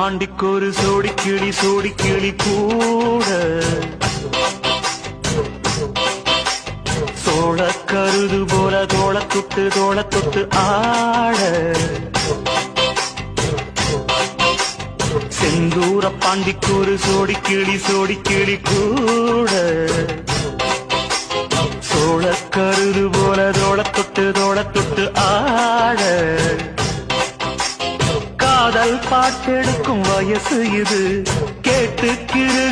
பாண்டிக்கொரு சோடி கிளி கூட சோழ கருது போல தோள தொட்டு ஆட செந்தூர பாண்டிக்கொரு சோடி கிளி கூட சோழ கருது போல தோள தொட்டு ஆட காதல் பாட்டெடுக்கும் வயசு இது கேட்டு கிரு